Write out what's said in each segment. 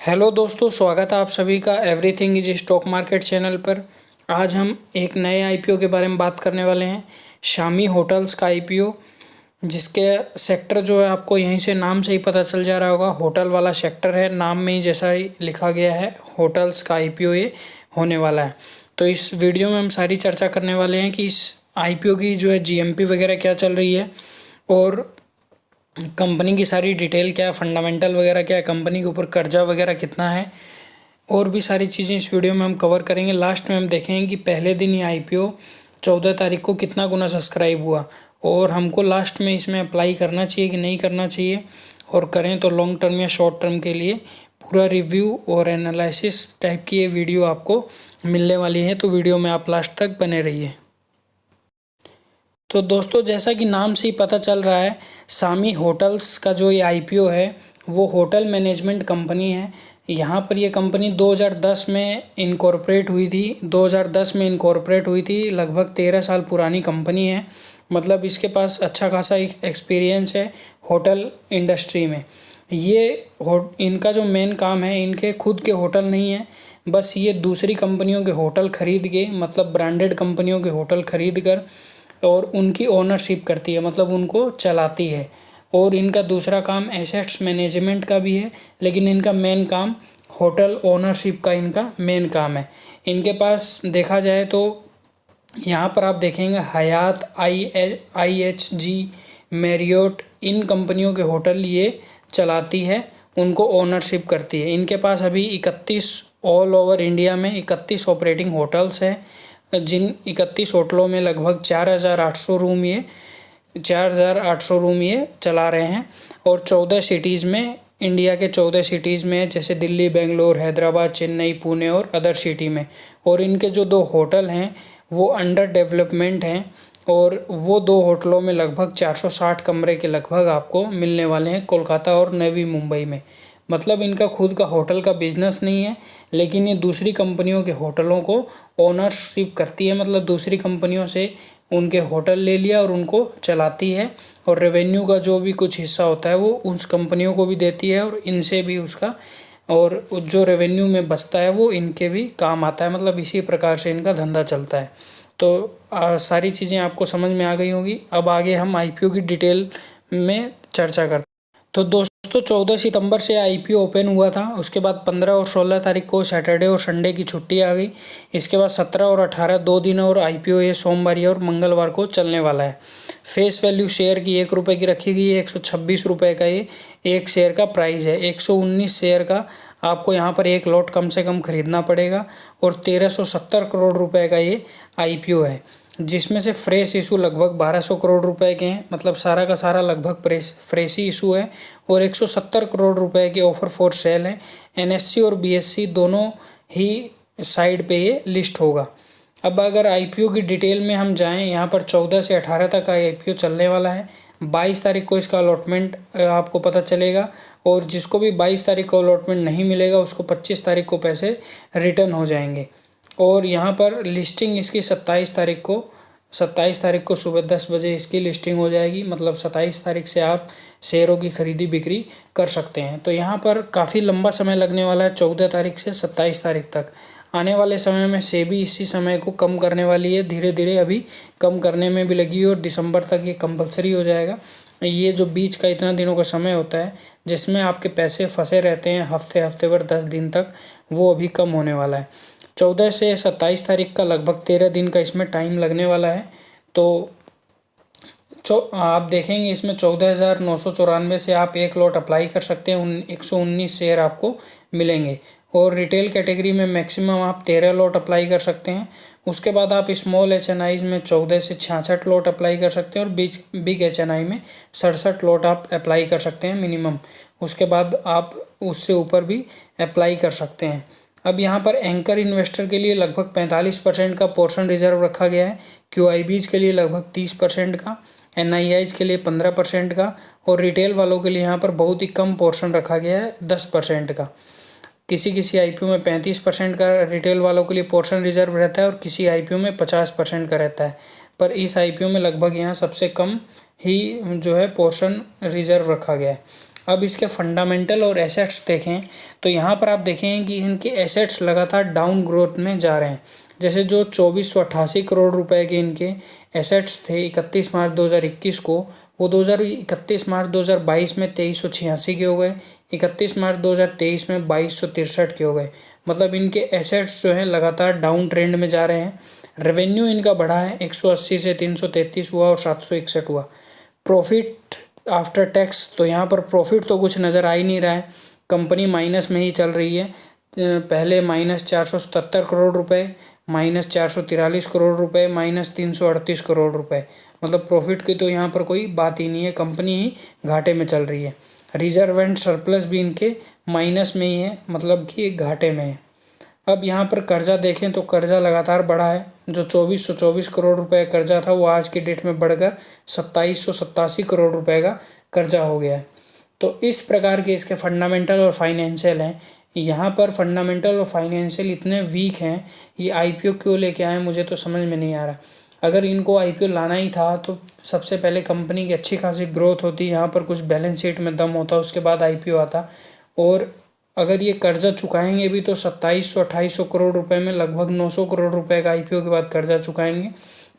Hello दोस्तों, स्वागत है आप सभी का everything is stock market channel पर। आज हम एक नए आईपीओ के बारे में बात करने वाले हैं, शामी होटल्स का आईपीओ। जिसके सेक्टर जो है आपको यहीं से नाम से ही पता चल जा रहा होगा, होटल वाला सेक्टर है। नाम में ही जैसा ही लिखा गया है, होटल्स का आईपीओ ये होने वाला है। तो इस वीडियो में हम सारी चर्चा करने वाले हैं कि इस आईपीओ की जो है जीएमपी वगैरह क्या चल रही है, और कंपनी की सारी डिटेल क्या है, फंडामेंटल वगैरह क्या है, कंपनी के ऊपर कर्जा वगैरह कितना है, और भी सारी चीज़ें इस वीडियो में हम कवर करेंगे। लास्ट में हम देखेंगे कि पहले दिन ये आईपीओ 14 तारीख को कितना गुना सब्सक्राइब हुआ, और हमको लास्ट में इसमें अप्लाई करना चाहिए कि नहीं करना चाहिए, और करें तो लॉन्ग टर्म या शॉर्ट टर्म के लिए पूरा रिव्यू और एनालिसिस टाइप की ये वीडियो आपको मिलने वाली है। तो वीडियो में आप लास्ट तक बने रहिए। तो दोस्तों, जैसा कि नाम से ही पता चल रहा है, शामी होटल्स का जो ये आईपीओ है वो होटल मैनेजमेंट कंपनी है। यहाँ पर ये कंपनी 2010 में इनकॉर्पोरेट हुई थी। 2010 में इनकॉर्पोरेट हुई थी, लगभग 13 साल पुरानी कंपनी है। मतलब इसके पास अच्छा खासा एक्सपीरियंस है होटल इंडस्ट्री में। ये इनका जो मेन काम है, इनके खुद के होटल नहीं है, बस ये दूसरी कंपनियों के होटल खरीद के, मतलब ब्रांडेड कंपनियों के होटल खरीद कर और उनकी ओनरशिप करती है, मतलब उनको चलाती है। और इनका दूसरा काम एसेट्स मैनेजमेंट का भी है, लेकिन इनका मेन काम होटल ओनरशिप का इनका मेन काम है। इनके पास देखा जाए तो यहाँ पर आप देखेंगे हयात, IHG, मैरियोट, इन कंपनियों के होटल ये चलाती है, उनको ओनरशिप करती है। इनके पास अभी 31 ऑल ओवर इंडिया में 31 ऑपरेटिंग होटल्स हैं, जिन 31 होटलों में लगभग 4,800 रूम ये चला रहे हैं। और 14 सिटीज़ में, इंडिया के 14 सिटीज़ में, जैसे दिल्ली, बेंगलोर, हैदराबाद, चेन्नई, पुणे और अदर सिटी में। और इनके जो 2 होटल हैं वो अंडर डेवलपमेंट हैं, और वो 2 होटलों में लगभग 460 कमरे के लगभग आपको मिलने वाले हैं, कोलकाता और नवी मुंबई में। मतलब इनका खुद का होटल का बिजनेस नहीं है, लेकिन ये दूसरी कंपनियों के होटलों को ओनरशिप करती है। मतलब दूसरी कंपनियों से उनके होटल ले लिया और उनको चलाती है, और रेवेन्यू का जो भी कुछ हिस्सा होता है वो उस कंपनियों को भी देती है, और इनसे भी उसका, और जो रेवेन्यू में बचता है वो इनके भी काम आता है। मतलब इसी प्रकार से इनका धंधा चलता है। तो सारी चीज़ें आपको समझ में आ गई होंगी। अब आगे हम आईपीओ की डिटेल में चर्चा करते हैं। तो दोस्तों, 14 सितंबर से आईपीओ ओपन हुआ था। उसके बाद 15 और 16 तारीख को सैटरडे और संडे की छुट्टी आ गई। इसके बाद 17 और 18 2 दिन और आईपीओ ये सोमवार और मंगलवार को चलने वाला है। फेस वैल्यू शेयर की 1 रुपये की रखी गई है। 126 रुपये का ये एक शेयर का प्राइस है। 119 शेयर का आपको यहाँ पर एक लॉट कम से कम खरीदना पड़ेगा, और 1370 करोड़ रुपए का ये आईपीओ है, जिसमें से फ्रेश इशू लगभग 1200 करोड़ रुपए के हैं। मतलब सारा का सारा लगभग फ्रेश ही इशू है, और 170 करोड़ रुपए के ऑफर फॉर सेल है। एनएससी और बीएससी दोनों ही साइड पे ये लिस्ट होगा। अब अगर आईपीओ की डिटेल में हम जाएं, यहाँ पर 14 से 18 तक आईपीओ चलने वाला है। 22 तारीख को इसका अलॉटमेंट आपको पता चलेगा, और जिसको भी 22 तारीख को अलॉटमेंट नहीं मिलेगा उसको 25 तारीख को पैसे रिटर्न हो जाएंगे। और यहाँ पर लिस्टिंग इसकी 27 तारीख को सुबह 10 बजे इसकी लिस्टिंग हो जाएगी। मतलब 27 तारीख से आप शेयरों की खरीदी बिक्री कर सकते हैं। तो यहाँ पर काफ़ी लंबा समय लगने वाला है, 14 तारीख से 27 तारीख तक। आने वाले समय में सेबी इसी समय को कम करने वाली है, धीरे धीरे अभी कम करने में भी लगी है, और दिसंबर तक ये कंपलसरी हो जाएगा। ये जो बीच का इतना दिनों का समय होता है जिसमें आपके पैसे फंसे रहते हैं हफ्ते भर 10 दिन तक, वो अभी कम होने वाला है। 14 से 27 तारीख का लगभग 13 दिन का इसमें टाइम लगने वाला है। तो आप देखेंगे इसमें 14,994 से आप एक लॉट अप्लाई कर सकते हैं। 119 शेयर आपको मिलेंगे, और रिटेल कैटेगरी में मैक्सिमम आप 13 लॉट अप्लाई कर सकते हैं। उसके बाद आप स्मॉल एचएनआईज में 14 से 66 लॉट अप्लाई कर सकते हैं, और बिग एचएनआई में 67 लॉट आप अप्लाई कर सकते हैं मिनिमम। उसके बाद आप उससे ऊपर भी अप्लाई कर सकते हैं। अब यहाँ पर एंकर इन्वेस्टर के लिए लगभग 45% का पोर्शन रिजर्व रखा गया है, क्यूआईबीज के लिए लगभग 30% का, एनआईआईज के लिए 15% का, और रिटेल वालों के लिए यहाँ पर बहुत ही कम पोर्शन रखा गया है 10% का। किसी आईपीओ में 35% का रिटेल वालों के लिए पोर्शन रिजर्व रहता है, और किसी आईपीओ में 50% का रहता है। पर इस आईपीओ में लगभग यहाँ सबसे कम ही जो है पोर्शन रिजर्व रखा गया है। अब इसके फंडामेंटल और एसेट्स देखें तो यहाँ पर आप देखें कि इनके एसेट्स लगातार डाउन ग्रोथ में जा रहे हैं। जैसे जो 2488 करोड़ रुपए के इनके एसेट्स थे 31 मार्च 2021 को, वो 31 मार्च 2022 में 2386 के हो गए, 31 मार्च 2023 में 2263 के हो गए। मतलब इनके एसेट्स जो हैं लगातार डाउन ट्रेंड में जा रहे हैं। रेवेन्यू इनका बढ़ा है, 180 से 333 हुआ और 761 हुआ। प्रॉफिट आफ्टर टैक्स, तो यहाँ पर प्रॉफिट तो कुछ नज़र आ ही नहीं रहा है, कंपनी माइनस में ही चल रही है। पहले -477 करोड़ रुपए, -443 करोड़ रुपए, -338 करोड़ रुपए। मतलब प्रॉफिट की तो यहाँ पर कोई बात ही नहीं है, कंपनी ही घाटे में चल रही है। रिजर्व एंड सरप्लस भी इनके माइनस में ही है, मतलब कि घाटे में है। अब यहाँ पर कर्जा देखें तो कर्जा लगातार बढ़ा है। जो 2424 करोड़ रुपए कर्जा था वो आज की डेट में बढ़कर 2787 करोड़ रुपए का कर्जा हो गया है। तो इस प्रकार के इसके फंडामेंटल और फाइनेंशियल हैं। यहाँ पर फंडामेंटल और फाइनेंशियल इतने वीक हैं, ये आईपीओ क्यों लेके आए मुझे तो समझ में नहीं आ रहा। अगर इनको आईपीओ लाना ही था तो सबसे पहले कंपनी की अच्छी खासी ग्रोथ होती, यहाँ पर कुछ बैलेंस शीट में दम होता, उसके बाद आईपीओ आता। और अगर ये कर्जा चुकाएंगे भी तो 2700-2800 करोड़ रुपए में लगभग 900 करोड़ रुपए का आईपीओ के बाद कर्जा चुकाएंगे।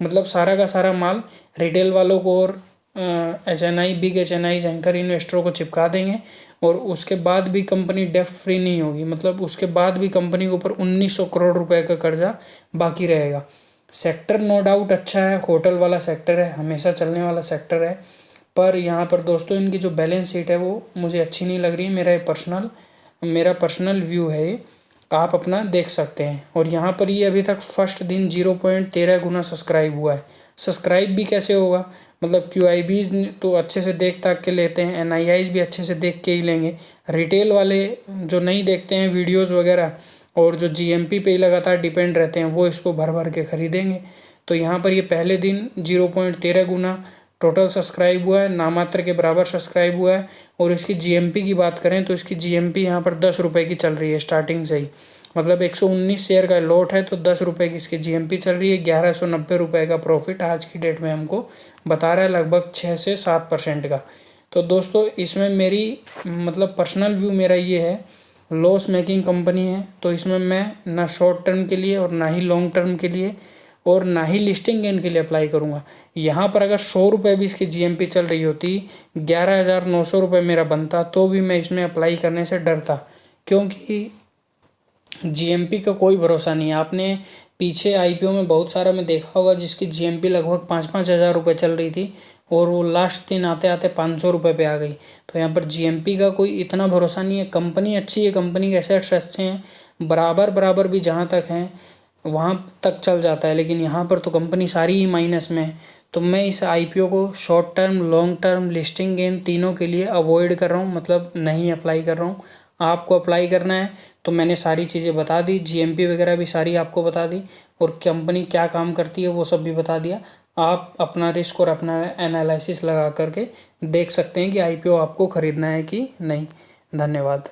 मतलब सारा का सारा माल रिटेल वालों को और एचएनआई, बिग एचएनआई एंकर इन्वेस्टरों को चिपका देंगे और उसके बाद भी कंपनी डेफ्ट फ्री नहीं होगी। मतलब उसके बाद भी कंपनी के ऊपर 1900 करोड़ रुपए का कर्जा बाकी रहेगा। सेक्टर नो डाउट अच्छा है, होटल वाला सेक्टर है, हमेशा चलने वाला सेक्टर है। पर यहाँ पर दोस्तों इनकी जो बैलेंस शीट है वो मुझे अच्छी नहीं लग रही है। मेरा पर्सनल व्यू है ये, आप अपना देख सकते हैं। और यहाँ पर ये अभी तक फर्स्ट दिन 0.13 गुना सब्सक्राइब हुआ है। सब्सक्राइब भी कैसे होगा, मतलब QIBs तो अच्छे से देख ताक के लेते हैं, NIIs भी अच्छे से देख के ही लेंगे। रिटेल वाले जो नहीं देखते हैं वीडियोज़ वगैरह और जो GMP पे ही लगातार डिपेंड रहते हैं वो इसको भर भर के खरीदेंगे। तो यहाँ पर ये पहले दिन 0.13 गुना टोटल सब्सक्राइब हुआ है, नामात्र के बराबर सब्सक्राइब हुआ है। और इसकी GMP की बात करें तो इसकी GMP यहाँ पर 10 रुपये की चल रही है स्टार्टिंग से ही। मतलब 119 शेयर का लॉट है तो 10 रुपये की इसकी GMP चल रही है। 1190 रुपये का प्रॉफिट आज की डेट में हमको बता रहा है, लगभग 6 से 7% का। तो दोस्तों इसमें मेरी मतलब पर्सनल व्यू मेरा ये है, लॉस मेकिंग कंपनी है तो इसमें मैं ना शॉर्ट टर्म के लिए और ना ही लॉन्ग टर्म के लिए और ना ही लिस्टिंग गेन के लिए अप्लाई करूँगा। यहाँ पर अगर 100 रुपये भी इसकी GMP चल रही होती, 11,900 रुपये मेरा बनता, तो भी मैं इसमें अप्लाई करने से डरता, क्योंकि GMP का कोई भरोसा नहीं है। आपने पीछे IPO में बहुत सारा में देखा होगा जिसकी GMP लगभग 5-5 हज़ार रुपये चल रही थी और वो लास्ट दिन आते आते 500 रुपये पे आ गई। तो यहाँ पर GMP का कोई इतना भरोसा नहीं है। कंपनी अच्छी है, कंपनी के एसेट्स अच्छे हैं, बराबर भी जहाँ तक हैं वहाँ तक चल जाता है, लेकिन यहाँ पर तो कंपनी सारी ही माइनस में है। तो मैं इस IPO को short term, long term, listing gain तीनों के लिए अवॉइड कर रहा हूँ, मतलब नहीं अप्लाई कर रहा हूँ। आपको अप्लाई करना है तो मैंने सारी चीज़ें बता दी, GMP वगैरह भी सारी आपको बता दी और कंपनी क्या काम करती है वो सब भी बता दिया। आप अपना रिस्क और अपना एनालिसिस लगा करके देख सकते हैं कि IPO आपको ख़रीदना है कि नहीं। धन्यवाद।